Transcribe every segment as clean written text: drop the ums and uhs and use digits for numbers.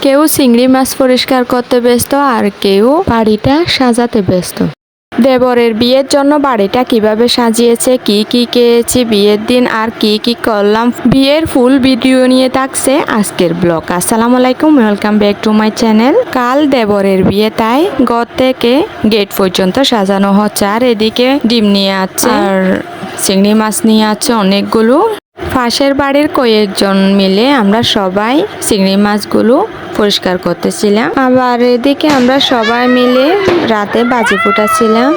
কেউ চিংড়ি মাছ পরিষ্কার করতে ব্যস্ত আর কেউ বাড়িটা সাজাতে ব্যস্ত। দেবরের বিয়ের জন্য বাড়িটা কিভাবে সাজিয়েছে, কি কি খেয়েছি বিয়ের দিন আর কি কি করলাম, বিয়ের ফুল ভিডিও নিয়ে থাকছে আজকের ব্লগ। আসসালামু আলাইকুম, welcome back to my channel. কাল দেবরের বিয়ে, তাই ঘর থেকে গেট পর্যন্ত সাজানো হচ্ছে। আর এদিকে ডিম নিয়ে আছে আর চিংড়ি মাছ নিয়ে আছে অনেকগুলো। পাশের বাড়ির কয়েকজন মিলে আমরা সবাই চিংড়ি মাছগুলো পরিষ্কার করতেছিলাম। আবার এদিকে আমরা সবাই মিলে রাতে বাজি ফুটাচ্ছিলাম।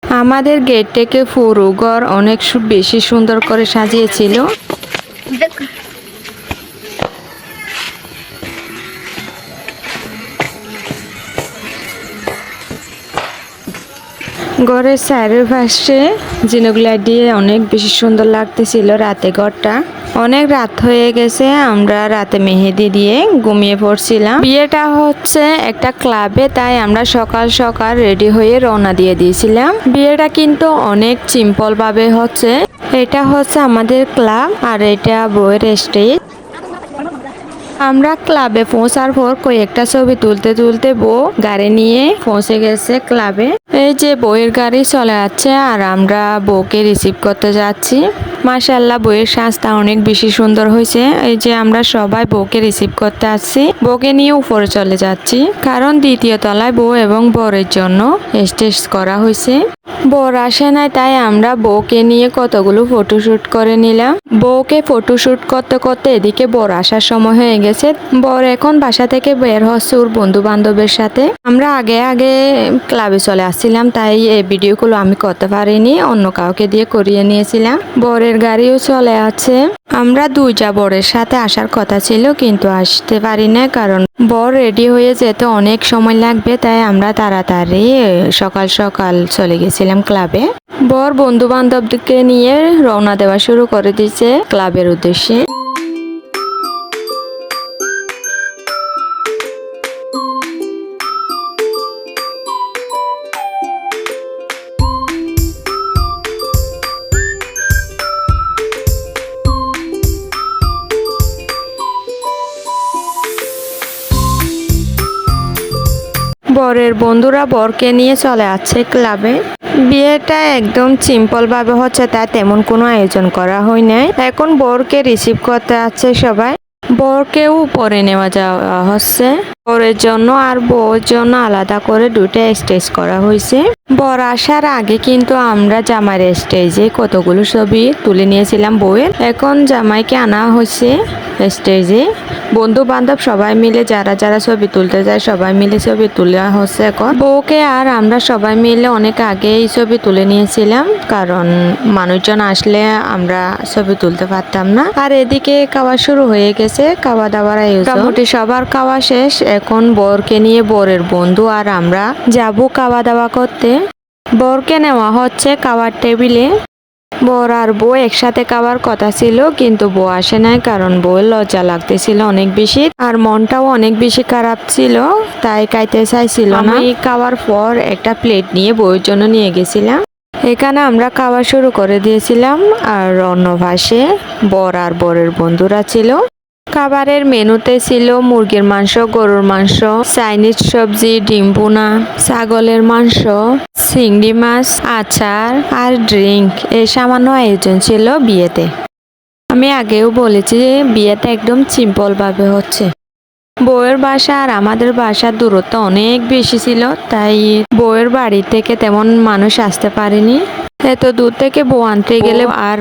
আমাদের গেট থেকে পুরো ঘর অনেক বেশি সুন্দর করে সাজিয়েছিল। ঘরের চারিপাশে জিনিসগুলা দিয়ে অনেক বেশি সুন্দর লাগতেছিল। রাতে ঘরটা অনেক রাত হয়ে গেছে, আমরা রাতে মেহেদি দিয়ে ঘুমিয়ে পড়ছিলাম। বিয়েটা হচ্ছে একটা ক্লাবে, তাই আমরা সকাল সকাল রেডি হয়ে রওনা দিয়ে দিয়েছিলাম। বিয়েটা কিন্তু অনেক সিম্পল ভাবে হচ্ছে। এটা হচ্ছে আমাদের ক্লাব আর এটা বউয়ের স্টেজ। আমরা ক্লাবে পৌঁছার পর কয়েকটা ছবি তুলতে তুলতে বউ গাড়ি নিয়ে পৌঁছে গেছে ক্লাবে। এই যে বউয়ের গাড়ি চলে যাচ্ছে আর আমরা বউকে রিসিভ করতে যাচ্ছি। মাশাআল্লাহ, বউয়ের সাজটা অনেক বেশি সুন্দর হয়েছে। এই যে আমরা সবাই বউকে রিসিভ করতে আসছি, বউকে নিয়ে উপরে চলে যাচ্ছি, কারণ দ্বিতীয় তলায় বউ এবং বরের জন্য স্টেজ করা হয়েছে। বর আসে নাই, তাই আমরা বউকে নিয়ে কতগুলো ফটোশুট করে নিলাম। বউকে ফটোশুট করতে করতে এদিকে বর আসার সময় হয়ে গেছে। বর এখন বাসা থেকে বের হচ্ছে ওর বন্ধু বান্ধবের সাথে। আমরা আগে আগে ক্লাবে চলে আসছিলাম, তাই এই ভিডিওগুলো আমি করতে পারিনি, অন্য কাউকে দিয়ে করিয়ে নিয়েছিলাম। বরের গাড়িও চলে আছে। আমরা দুইটা বরের সাথে আসার কথা ছিল, কিন্তু আসতে পারি না, কারণ বর রেডি হয়ে যেতে অনেক সময় লাগবে, তাই আমরা তাড়াতাড়ি সকাল সকাল চলে গেছিলাম ক্লাবে। বর বন্ধু বান্ধবকে নিয়ে রওনা দেওয়া শুরু করে দিয়েছে ক্লাবের উদ্দেশ্যে। বরের বন্ধুরা বরকে নিয়ে চলে আসছে ক্লাবে। বিয়েটা একদম সিম্পল ভাবে হচ্ছে, তাই তেমন কোনো আয়োজন করা হয় নাই। এখন বরকে রিসিভ করতে আসছে সবাই। বরকেও উপরে নেওয়া যাওয়া হচ্ছে। বরের জন্য আর বউর জন্য আলাদা করে দুটো স্টেজ করা হয়েছে। বর আসার আগে কিন্তু আমরা জামাইয়ের স্টেজে কতগুলো ছবি তুলে নিয়েছিলাম বউয়ের। এখন জামাইকে আনা হয়েছে স্টেজে। বন্ধু বান্ধব সবাই মিলে যারা যারা ছবি তুলতে যায় সবাই মিলে ছবি তুলে হচ্ছে। এখন বউকে আর আমরা সবাই মিলে অনেক আগে এই ছবি তুলে নিয়েছিলাম, কারণ মানুষজন আসলে আমরা ছবি তুলতে পারতাম না। আর এদিকে খাওয়া শুরু হয়ে গেছে, খাওয়া দাওয়ার আয়োজন। মোটামুটি সবার খাওয়া শেষ। এখন বরকে নিয়ে বরের বন্ধু আর আমরা যাব খাওয়া দাওয়া করতে। বরকে নেওয়া হচ্ছে খাওয়ার টেবিলে। বর আর বউ একসাথে খাওয়ার কথা ছিল, কিন্তু বউ আসে নাই, কারণ বউয়ের লজ্জা লাগতেছিল অনেক বেশি, আর মনটাও অনেক বেশি খারাপ ছিল, তাই খাইতে চাইছিল না। আমি খাওয়ার পর একটা প্লেট নিয়ে বউয়ের জন্য নিয়ে গেছিলাম। এখানে আমরা খাওয়া শুরু করে দিয়েছিলাম, আর অন্য পাশে বর আর বরের বন্ধুরা ছিল। খাবারের মেনুতে ছিল মুরগির মাংস, গরুর মাংস, চাইনিজ সবজি, ডিম ভুনা, ছাগলের মাংস, চিংড়ি মাছ, আচার আর ড্রিঙ্ক। এই সামান্য আয়োজন ছিল বিয়েতে। আমি আগেও বলেছি যে বিয়েটা একদম সিম্পল ভাবে হচ্ছে। বউয়ের বাসা আর আমাদের বাসার দূরত্ব অনেক বেশি ছিল, তাই বউয়ের বাড়ি থেকে তেমন মানুষ আসতে পারেনি। এত দূর থেকে বউ আনতে গেলে আর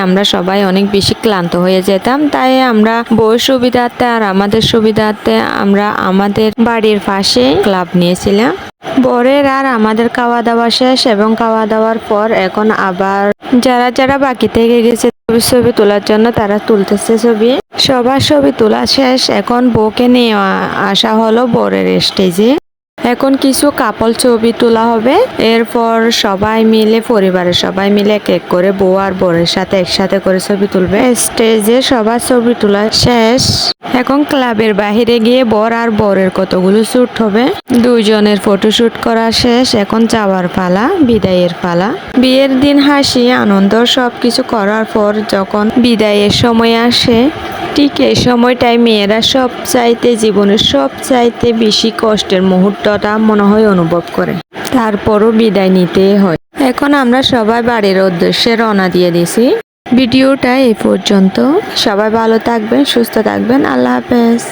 আমরা সবাই অনেক বেশি ক্লান্ত হয়ে যেতাম, তাই আমরা বউয়ের সুবিধার্থে আর আমাদের সুবিধার্থে আমরা আমাদের বাড়ির পাশে ক্লাব নিয়েছিলাম। বরের আর আমাদের খাওয়া দাওয়া শেষ, এবং খাওয়া দাওয়ার পর এখন আবার যারা যারা বাকি থেকে গেছে ছবি তোলার জন্য তারা তুলতেছে ছবি। সবার ছবি তোলা শেষ। এখন বউকে নিয়ে আসা হলো বরের স্টেজে। এখন কিছু কাপল ছবি তোলা হবে। এরপর সবাই মিলে, পরিবারের সবাই মিলে এক এক করে বউ আর বরের সাথে একসাথে করে ছবি তুলবে। স্টেজে সবার ছবি তোলা শেষ। এখন ক্লাবের বাহিরে গিয়ে বর আর বরের কতগুলো শ্যুট হবে। দুইজনের ফটোশ্যুট করা শেষ, এখন যাওয়ার পালা, বিদায়ের পালা। বিয়ের দিন হাসি আনন্দ সবকিছু করার পর যখন বিদায়ের সময় আসে, ঠিক এই সময়টাই মেয়েরা জীবনের সবচাইতে বেশি কষ্টের মুহূর্তটা মনে হয় অনুভব করে। তারপরও বিদায় নিতেই হয়। এখন আমরা সবাই বাড়ির উদ্দেশ্যে রওনা দিয়ে দিছি। ভিডিওটা এই পর্যন্ত। সবাই ভালো থাকবেন, সুস্থ থাকবেন। আল্লাহ হাফেজ।